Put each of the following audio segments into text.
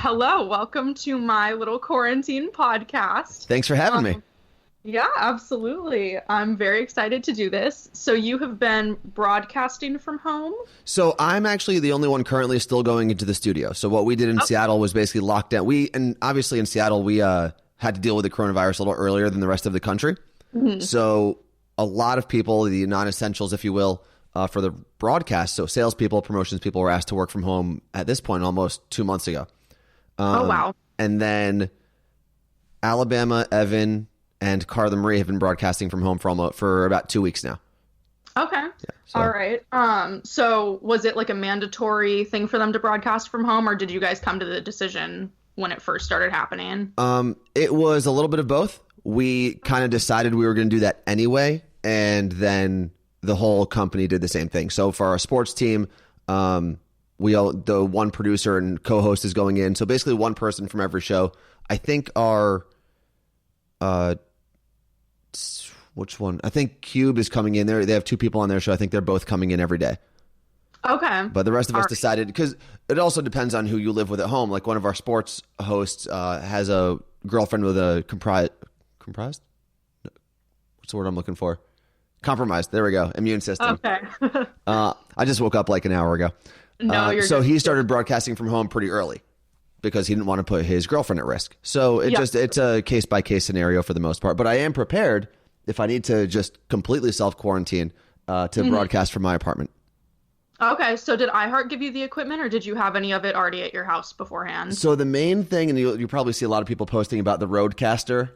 Hello, welcome to my little quarantine podcast. Thanks for having me. Yeah, absolutely. I'm very excited to do this. So you have been broadcasting from home? So I'm actually the only one currently still going into the studio. So what we did in Seattle was basically locked down. And obviously in Seattle, we had to deal with the coronavirus a little earlier than the rest of the country. Mm-hmm. So a lot of people, the non-essentials, if you will, for the broadcast, so salespeople, promotions people were asked to work from home at this point almost 2 months ago. Oh, wow. And then Alabama, Evan, and Carla Marie have been broadcasting from home for about 2 weeks now. Okay. Yeah, so. All right. So was it like a mandatory thing for them to broadcast from home, or did you guys come to the decision when it first started happening? It was a little bit of both. We kind of decided we were going to do that anyway, and then the whole company did the same thing. So for our sports team, the one producer and co-host is going in. So basically one person from every show. I think our, which one? I think Cube is coming in there. They have two people on their show. I think they're both coming in every day. Okay. But the rest of us decided, because it also depends on who you live with at home. Like one of our sports hosts has a girlfriend with a comprised? What's the word I'm looking for? Compromised. There we go. Immune system. Okay. I just woke up like an hour ago. No, you're so good. He started broadcasting from home pretty early because he didn't want to put his girlfriend at risk. So it's a case by case scenario for the most part. But I am prepared if I need to just completely self quarantine to broadcast from my apartment. Okay, so did iHeart give you the equipment, or did you have any of it already at your house beforehand? So the main thing, and you probably see a lot of people posting about the Rodecaster,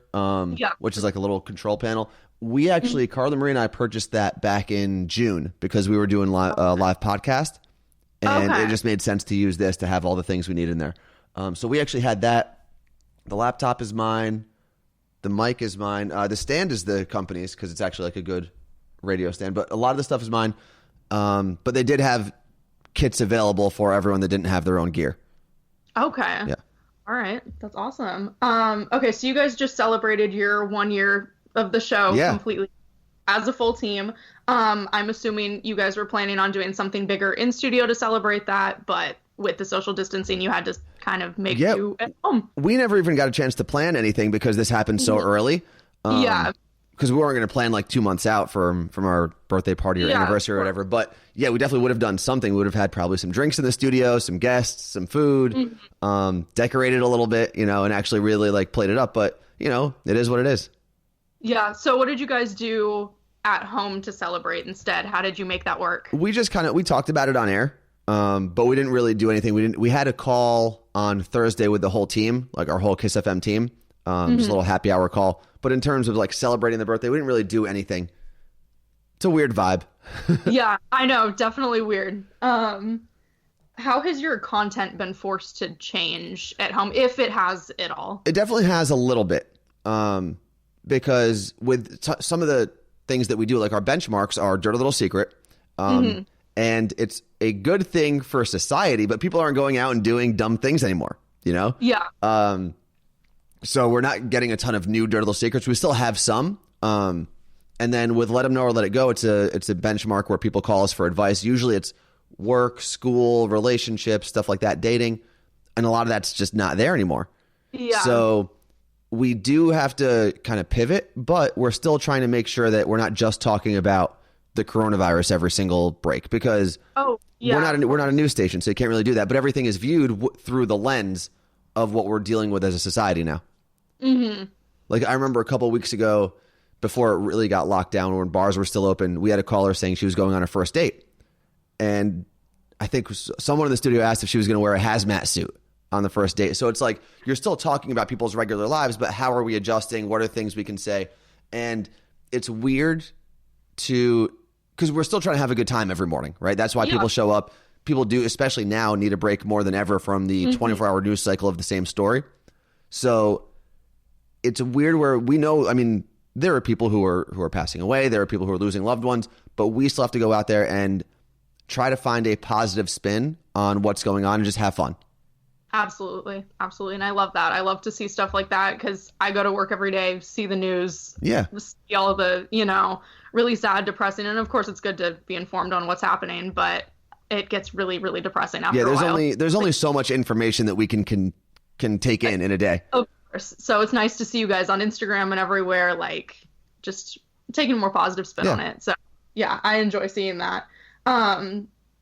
which is like a little control panel. We actually, Carla Marie and I purchased that back in June because we were doing live podcast. And it just made sense to use this to have all the things we need in there. So we actually had that. The laptop is mine. The mic is mine. The stand is the company's because it's actually like a good radio stand. But a lot of the stuff is mine. But they did have kits available for everyone that didn't have their own gear. Okay. Yeah. All right. That's awesome. Okay, so you guys just celebrated your 1 year of the show completely as a full team. I'm assuming you guys were planning on doing something bigger in studio to celebrate that, but with the social distancing, you had to kind of make do at home. We never even got a chance to plan anything because this happened so early. Because we weren't going to plan like 2 months out from our birthday party or anniversary or whatever. But yeah, we definitely would have done something. We would have had probably some drinks in the studio, some guests, some food, decorated a little bit, and actually really like played it up. But, it is what it is. Yeah. So what did you guys do at home to celebrate instead? How did you make that work? We just we talked about it on air, but we didn't really do anything. We had a call on Thursday with the whole team, like our whole Kiss FM team, just a little happy hour call. But in terms of like celebrating the birthday, we didn't really do anything. It's a weird vibe. Yeah, I know. Definitely weird. How has your content been forced to change at home, if it has at all? It definitely has a little bit. Because with some of the things that we do, like our benchmarks are dirty little secret. And it's a good thing for society, but people aren't going out and doing dumb things anymore, Yeah. So we're not getting a ton of new dirty little secrets. We still have some. And then with Let Them Know or Let It Go, it's a benchmark where people call us for advice. Usually it's work, school, relationships, stuff like that, dating. And a lot of that's just not there anymore. Yeah. So we do have to kind of pivot, but we're still trying to make sure that we're not just talking about the coronavirus every single break because we're not a news station, so you can't really do that. But everything is viewed through the lens of what we're dealing with as a society now. Like I remember a couple of weeks ago, before it really got locked down, when bars were still open, we had a caller saying she was going on her first date, and I think someone in the studio asked if she was going to wear a hazmat suit on the first date. So it's like you're still talking about people's regular lives, but how are we adjusting? What are things we can say? And it's weird because we're still trying to have a good time every morning, right? That's why people show up. People do, especially now, need a break more than ever from the 24-hour news cycle of the same story. So it's weird where we know, there are people who are passing away. There are people who are losing loved ones, but we still have to go out there and try to find a positive spin on what's going on and just have fun. Absolutely. Absolutely. And I love that. I love to see stuff like that because I go to work every day, see the news, see all of the, really sad, depressing. And of course, it's good to be informed on what's happening, but it gets really, really depressing after a while. There's only so much information that we can can take in a day. Of course. So it's nice to see you guys on Instagram and everywhere, like just taking a more positive spin on it. So yeah, I enjoy seeing that.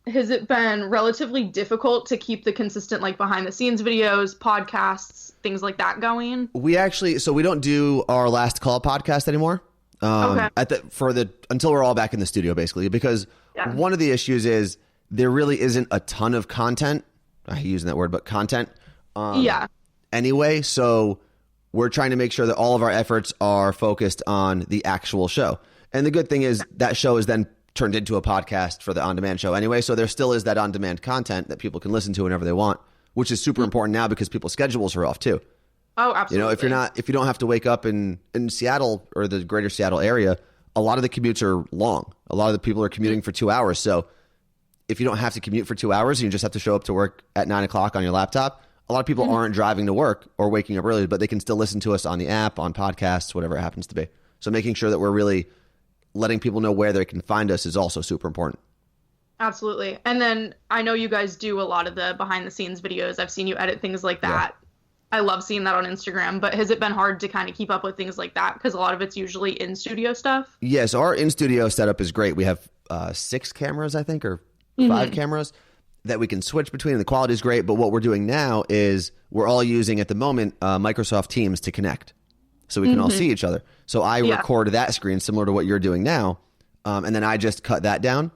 Has it been relatively difficult to keep the consistent like behind the scenes videos, podcasts, things like that going? We don't do our last call podcast anymore. Until we're all back in the studio, basically, because one of the issues is there really isn't a ton of content. I hate using that word, but content. Anyway, so we're trying to make sure that all of our efforts are focused on the actual show. And the good thing is that show is then turned into a podcast for the on-demand show anyway. So there still is that on-demand content that people can listen to whenever they want, which is super important now because people's schedules are off too. Oh, absolutely. If you don't have to wake up in Seattle or the greater Seattle area, a lot of the commutes are long. A lot of the people are commuting for 2 hours. So if you don't have to commute for 2 hours and you just have to show up to work at 9 o'clock on your laptop, a lot of people aren't driving to work or waking up early, but they can still listen to us on the app, on podcasts, whatever it happens to be. So making sure that we're really letting people know where they can find us is also super important. Absolutely. And then I know you guys do a lot of the behind the scenes videos. I've seen you edit things like that. Yeah. I love seeing that on Instagram, but has it been hard to kind of keep up with things like that? Because a lot of it's usually in studio stuff. Yes, our in studio setup is great. We have 6 cameras, I think, or 5 cameras that we can switch between, and the quality is great. But what we're doing now is we're all using at the moment Microsoft Teams to connect, so we can all see each other. So I record that screen similar to what you're doing now, and then I just cut that down.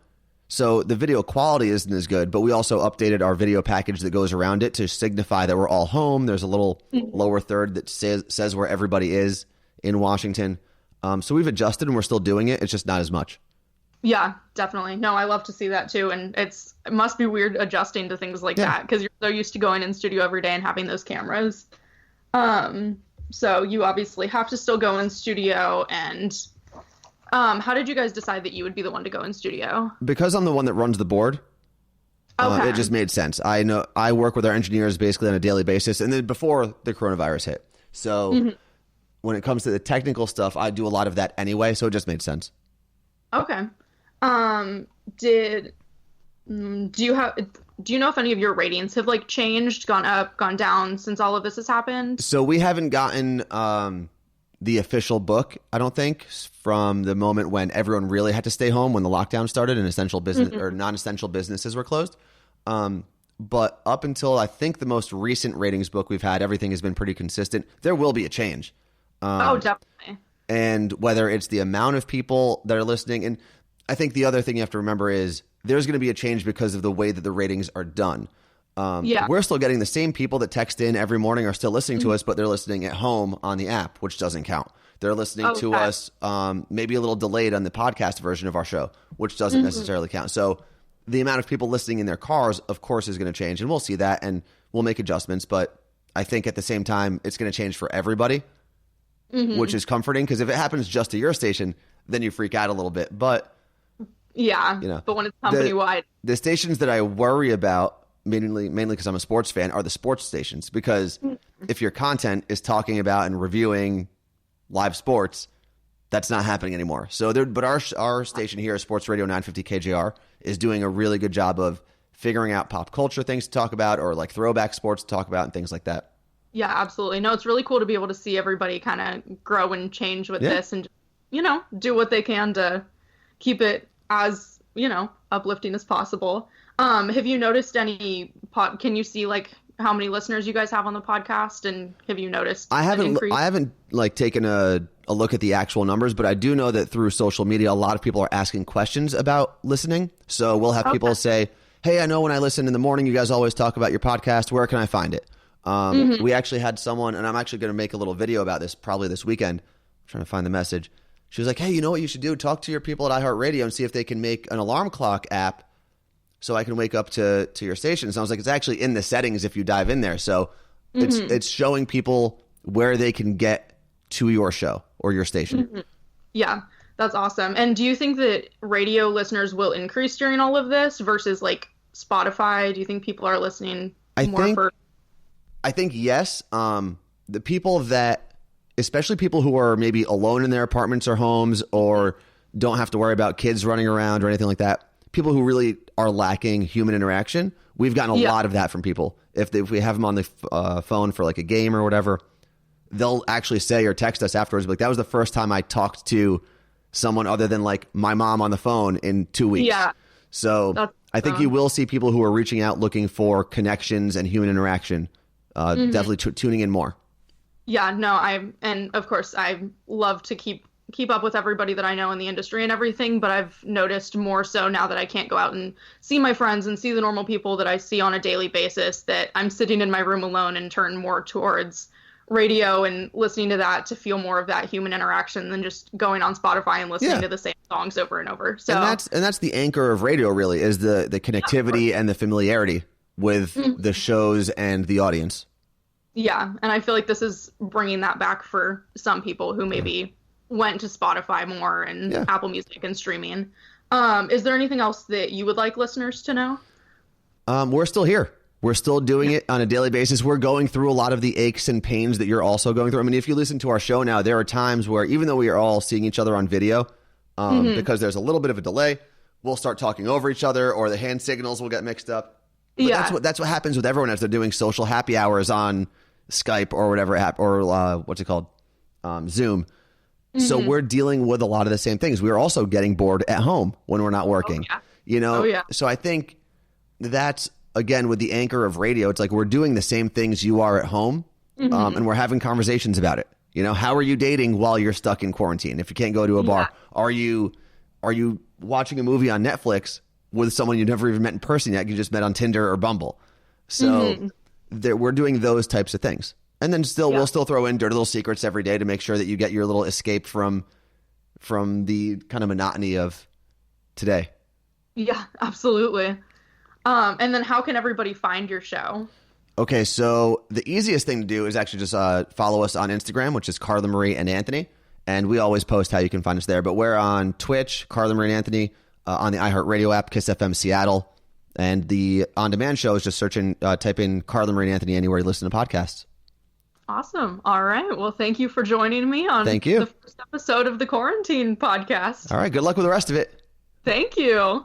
So the video quality isn't as good, but we also updated our video package that goes around it to signify that we're all home. There's a little lower third that says where everybody is in Washington. So we've adjusted and we're still doing it. It's just not as much. Yeah, definitely. No, I love to see that too. And it must be weird adjusting to things like that because you're so used to going in studio every day and having those cameras. So you obviously have to still go in studio. And how did you guys decide that you would be the one to go in studio? Because I'm the one that runs the board. It just made sense. I know I work with our engineers basically on a daily basis, and then before the coronavirus hit. So when it comes to the technical stuff, I do a lot of that anyway. So it just made sense. Okay. Do you know if any of your ratings have like changed, gone up, gone down since all of this has happened? So we haven't gotten the official book, I don't think, from the moment when everyone really had to stay home when the lockdown started and essential business or non-essential businesses were closed. But up until I think the most recent ratings book we've had, everything has been pretty consistent. There will be a change. Definitely. And whether it's the amount of people that are listening. And I think the other thing you have to remember is there's going to be a change because of the way that the ratings are done. We're still getting the same people that text in every morning are still listening to us, but they're listening at home on the app, which doesn't count. They're listening to us maybe a little delayed on the podcast version of our show, which doesn't necessarily count. So the amount of people listening in their cars, of course, is going to change. And we'll see that and we'll make adjustments. But I think at the same time, it's going to change for everybody. Which is comforting because if it happens just to your station, then you freak out a little bit. But but when it's company wide, the stations that I worry about mainly because I'm a sports fan are the sports stations, because if your content is talking about and reviewing live sports, that's not happening anymore. So but our station here, Sports Radio 950 KJR, is doing a really good job of figuring out pop culture things to talk about or like throwback sports to talk about and things like that. Yeah, absolutely. No, it's really cool to be able to see everybody kind of grow and change with this and, do what they can to keep it as, uplifting as possible. Have you noticed can you see like how many listeners you guys have on the podcast? And have you noticed I haven't like taken a look at the actual numbers, but I do know that through social media, a lot of people are asking questions about listening. So we'll have people say, hey, I know when I listen in the morning, you guys always talk about your podcast. Where can I find it? We actually had someone, and I'm actually going to make a little video about this probably this weekend. I'm trying to find the message. She was like, hey, you know what you should do? Talk to your people at iHeartRadio and see if they can make an alarm clock app so I can wake up to your station. So I was like, it's actually in the settings if you dive in there. So it's showing people where they can get to your show or your station. Yeah, that's awesome. And do you think that radio listeners will increase during all of this versus like Spotify? Do you think people are listening more? I think yes. The people that, especially people who are maybe alone in their apartments or homes or don't have to worry about kids running around or anything like that, people who really are lacking human interaction, we've gotten a lot of that from people. If we have them on the phone for like a game or whatever, they'll actually say or text us afterwards, like, that was the first time I talked to someone other than like my mom on the phone in 2 weeks. Yeah. So I think you will see people who are reaching out looking for connections and human interaction, definitely tuning in more. Yeah, no, and of course I love to keep up with everybody that I know in the industry and everything, but I've noticed more so now that I can't go out and see my friends and see the normal people that I see on a daily basis, that I'm sitting in my room alone and turn more towards radio and listening to that to feel more of that human interaction than just going on Spotify and listening to the same songs over and over. So and that's the anchor of radio, really, is the connectivity and the familiarity with the shows and the audience. Yeah, and I feel like this is bringing that back for some people who maybe went to Spotify more and Apple Music and streaming. Is there anything else that you would like listeners to know? We're still here. We're still doing it on a daily basis. We're going through a lot of the aches and pains that you're also going through. I mean, if you listen to our show now, there are times where even though we are all seeing each other on video, because there's a little bit of a delay, we'll start talking over each other, or the hand signals will get mixed up. But that's what happens with everyone as they're doing social happy hours on Skype or whatever app, or what's it called? Zoom. So we're dealing with a lot of the same things. We're also getting bored at home when we're not working. So I think that's, again, with the anchor of radio, it's like we're doing the same things you are at home, and we're having conversations about it. How are you dating while you're stuck in quarantine? If you can't go to a bar, are you watching a movie on Netflix with someone you never even met in person yet? You just met on Tinder or Bumble. So we're doing those types of things. And then we'll still throw in dirty little secrets every day to make sure that you get your little escape from the kind of monotony of today. Yeah, absolutely. And then how can everybody find your show? Okay, so the easiest thing to do is actually just follow us on Instagram, which is Carla Marie and Anthony. And we always post how you can find us there. But we're on Twitch, Carla Marie and Anthony, on the iHeartRadio app, Kiss FM Seattle. And the on-demand show is just type in Carla Marie and Anthony anywhere you listen to podcasts. Awesome. All right. Well, thank you for joining me on the first episode of the Quarantine Podcast. All right. Good luck with the rest of it. Thank you.